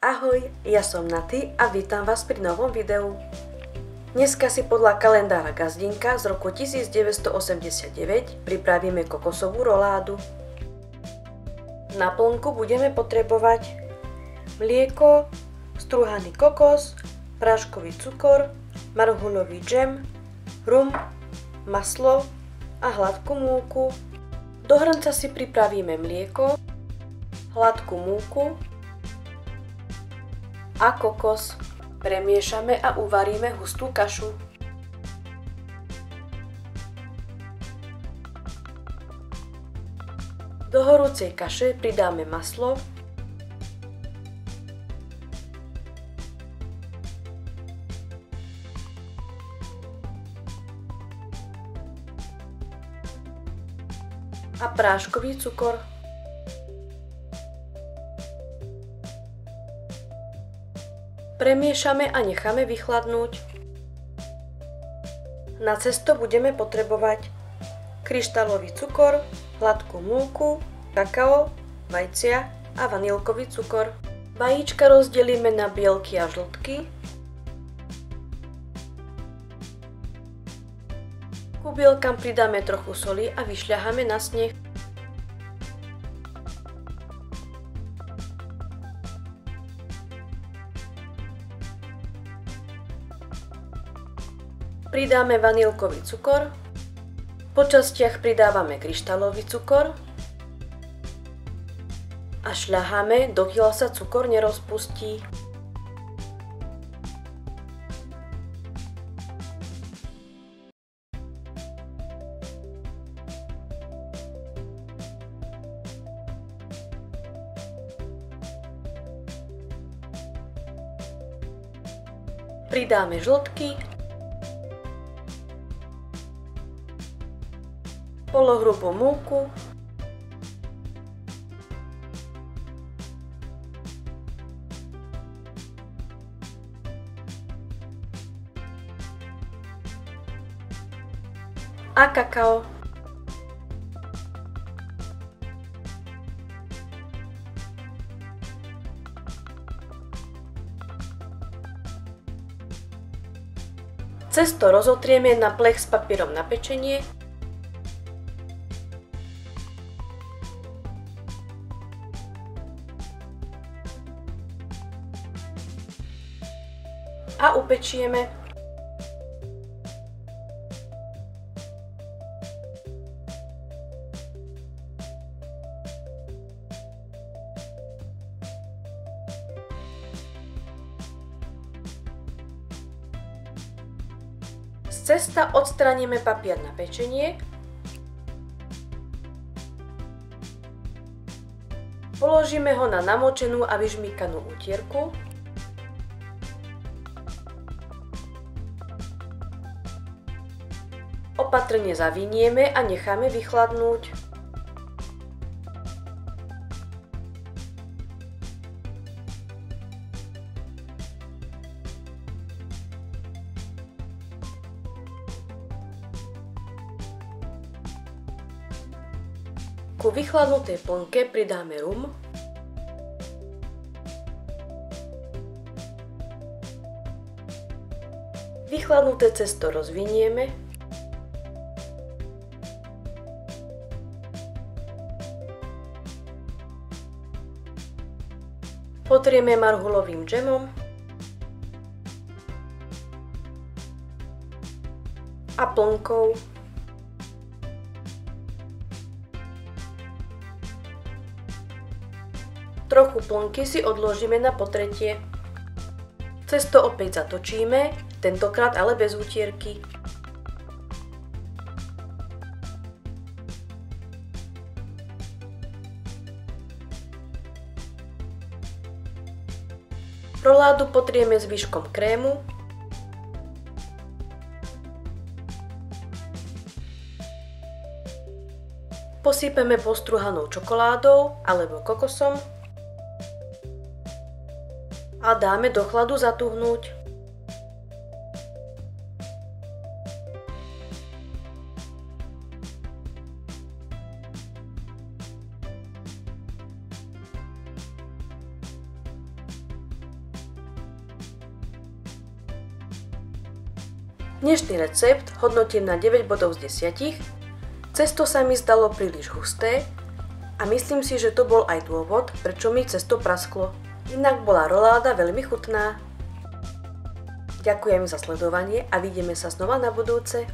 Ahoj, ja som Naty a vítam vás pri novom videu. Dneska si podľa kalendára Gazdinka z roku 1989 pripravíme kokosovú roládu. Na plnku budeme potrebovať mlieko, strúhaný kokos, práškový cukor, marhulový džem, rum, maslo a hladkú múku. Do hrnca si pripravíme mlieko, hladkú múku a kokos. Premiešame a uvaríme hustú kašu. Do horúcej kaše pridáme maslo, a práškový cukor. Premiešame a necháme vychladnúť. Na cesto budeme potrebovať kryštálový cukor, hladkú múku, kakao, vajcia a vanilkový cukor. Vajíčka rozdelíme na bielky a žltky. Ku bielkam pridáme trochu soli a vyšľaháme na sneh. Pridáme vanilkový cukor, po častiach pridávame kryštálový cukor a šľaháme, dokiaľ sa cukor nerozpustí. Pridáme žltky, polohrubú múku, a kakao. Cesto rozotrieme na plech s papierom na pečenie. A upečieme. Z cesta odstraníme papier na pečenie. Položíme ho na namočenú a vyžmýkanú utierku. Opatrne zavinieme a necháme vychladnúť. Ku vychladnutej plnke pridáme rum, vychladnuté cesto rozvinieme, potrieme marhulovým džemom a plnkou. Trochu plnky si odložíme na potretie. Cesto opäť zatočíme, tentokrát ale bez utierky. Roládu potrieme zvyškom krému. Posypeme postruhanou čokoládou alebo kokosom a dáme do chladu zatuhnúť. Dnešný recept hodnotím na 9 bodov z 10. Cesto sa mi zdalo príliš husté a myslím si, že to bol aj dôvod, prečo mi cesto prasklo. Inak bola roláda veľmi chutná. Ďakujem za sledovanie a vidíme sa znova na budúce.